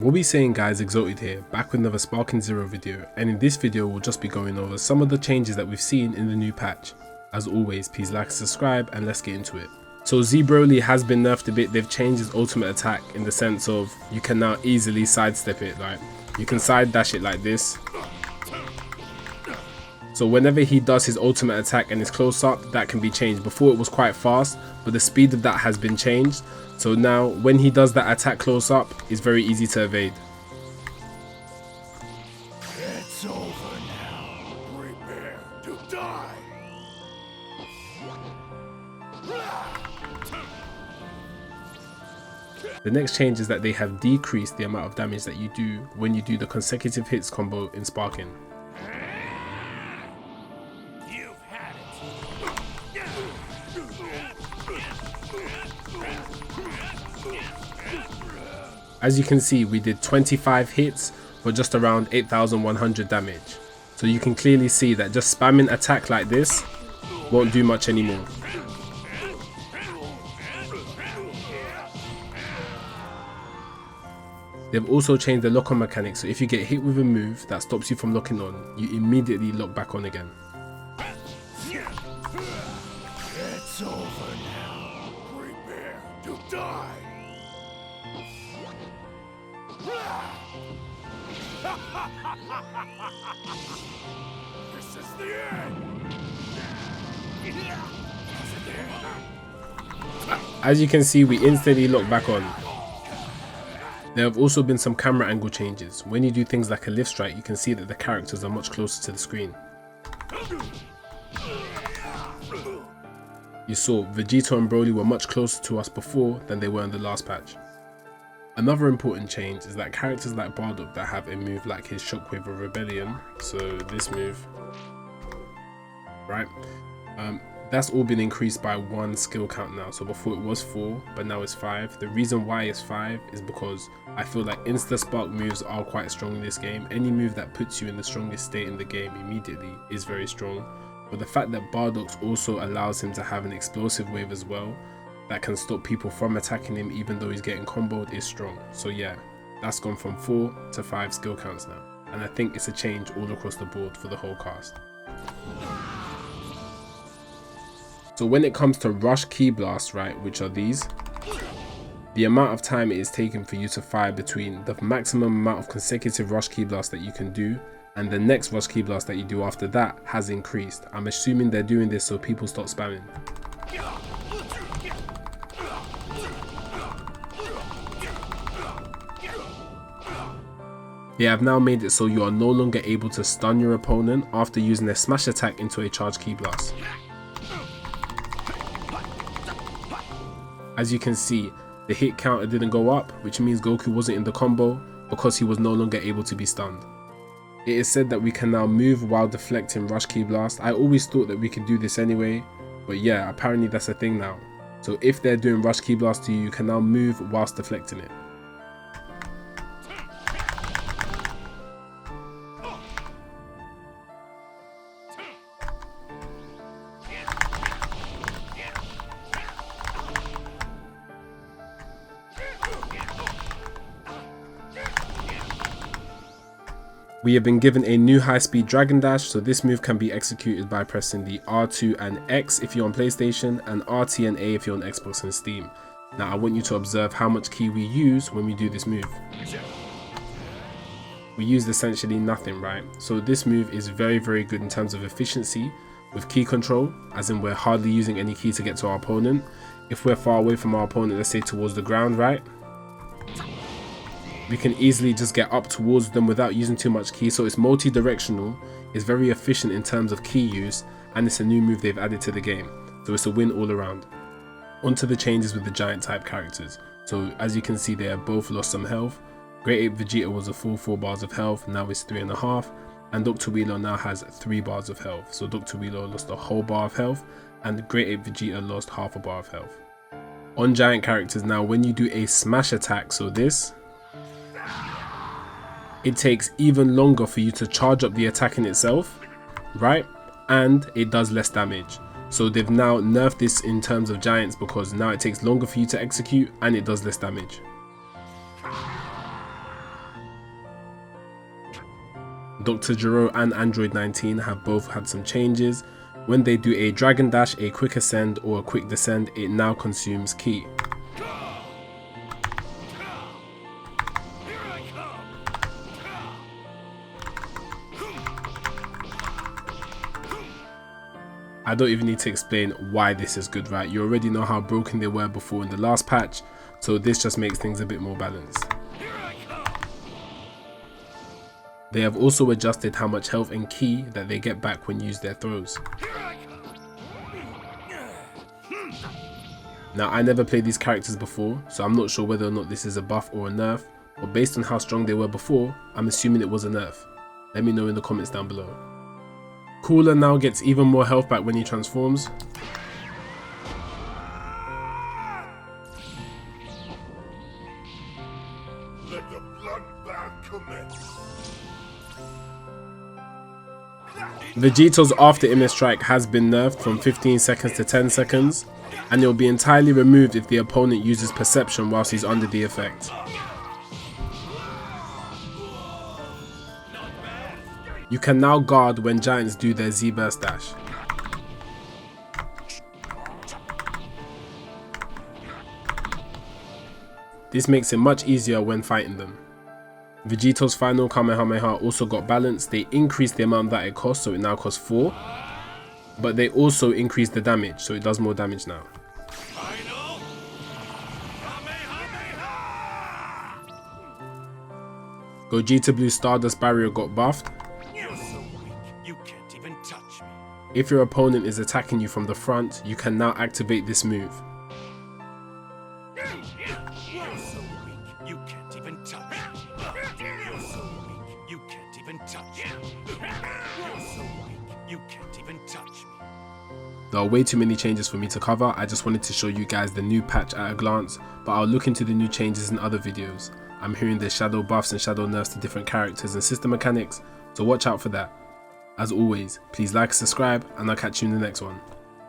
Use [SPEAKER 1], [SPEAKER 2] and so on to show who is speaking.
[SPEAKER 1] What we saying guys, Exltd here, back with another Sparking Zero video, and in this video we'll just be going over some of the changes that we've seen in the new patch. As always, please like and subscribe and let's get into it. So Z Broly has been nerfed a bit. They've changed his ultimate attack in the sense of you can now easily sidestep it, like you can side dash it like this. So whenever he does his ultimate attack and is close up, that can be changed. Before it was quite fast, but the speed of that has been changed. So now when he does that attack close up, it's very easy to evade.
[SPEAKER 2] It's over now. Prepare to die.
[SPEAKER 1] The next change is that they have decreased the amount of damage that you do when you do the consecutive hits combo in Sparking. As you can see, we did 25 hits for just around 8,100 damage. So you can clearly see that just spamming attack like this won't do much anymore. They've also changed the lock on mechanic, so if you get hit with a move that stops you from locking on, you immediately lock back on again.
[SPEAKER 2] It's over now. Prepare to die. This is the end.
[SPEAKER 1] As you can see, we instantly lock back on. There have also been some camera angle changes. When you do things like a lift strike, you can see that the characters are much closer to the screen. You saw Vegeta and Broly were much closer to us before than they were in the last patch. Another important change is that characters like Bardock that have a move like his Shockwave of Rebellion, so this move, right, that's all been increased by 1 skill count now. So before it was 4, but now it's 5. The reason why it's 5 is because I feel like insta spark moves are quite strong in this game. Any move that puts you in the strongest state in the game immediately is very strong. But the fact that Bardock's also allows him to have an explosive wave as well that can stop people from attacking him even though he's getting comboed is strong. So yeah, that's gone from 4 to 5 skill counts now. And I think it's a change all across the board for the whole cast. So when it comes to rush key blasts, right, which are these, the amount of time it is taken for you to fire between the maximum amount of consecutive rush key blasts that you can do and the next rush key blast that you do after that has increased. I'm assuming they're doing this so people stop spamming. They have now made it so you are no longer able to stun your opponent after using their smash attack into a charge key blast. As you can see, the hit counter didn't go up, which means Goku wasn't in the combo because he was no longer able to be stunned. It is said that we can now move while deflecting rush key blast. I always thought that we could do this anyway, but yeah, apparently that's a thing now. So if they're doing rush key blast to you, you can now move whilst deflecting it. We have been given a new high-speed Dragon Dash, so this move can be executed by pressing the R2 and X if you're on PlayStation, and RT and A if you're on Xbox and Steam. Now I want you to observe how much ki we use when we do this move. We use essentially nothing, right? So this move is very good in terms of efficiency with ki control, as in we're hardly using any ki to get to our opponent. If we're far away from our opponent, let's say towards the ground, right, we can easily just get up towards them without using too much ki. So it's multi-directional, it's very efficient in terms of ki use, and it's a new move they've added to the game. So it's a win all around. Onto the changes with the giant type characters. So as you can see, they have both lost some health. Great Ape Vegeta was a full 4 bars of health, now it's 3.5, and Dr. Wheeler now has 3 bars of health. So Dr. Wheeler lost a whole bar of health, and Great Ape Vegeta lost half a bar of health. On giant characters now, when you do a smash attack, so this, it takes even longer for you to charge up the attack in itself, right? And it does less damage. So they've now nerfed this in terms of giants because now it takes longer for you to execute and it does less damage. Dr. Gero and Android 19 have both had some changes. When they do a dragon dash, a quick ascend or a quick descend, it now consumes ki. I don't even need to explain why this is good, right? You already know how broken they were before in the last patch, so this just makes things a bit more balanced. They have also adjusted how much health and ki that they get back when used their throws. Now, I never played these characters before, so I'm not sure whether or not this is a buff or a nerf, but based on how strong they were before, I'm assuming it was a nerf. Let me know in the comments down below. Cooler now gets even more health back when he transforms.
[SPEAKER 2] Let the bloodbath commence.
[SPEAKER 1] Vegito's after image strike has been nerfed from 15 seconds to 10 seconds, and it will be entirely removed if the opponent uses perception whilst he's under the effect. You can now guard when giants do their Z-burst dash. This makes it much easier when fighting them. Vegito's final Kamehameha also got balanced. They increased the amount that it costs, so it now costs 4. But they also increased the damage, so it does more damage now. Gogeta Blue Stardust Barrier got buffed. If your opponent is attacking you from the front, you can now activate this move. There are way too many changes for me to cover. I just wanted to show you guys the new patch at a glance, but I'll look into the new changes in other videos. I'm hearing there's shadow buffs and shadow nerfs to different characters and system mechanics, so watch out for that. As always, please like, subscribe, and I'll catch you in the next one.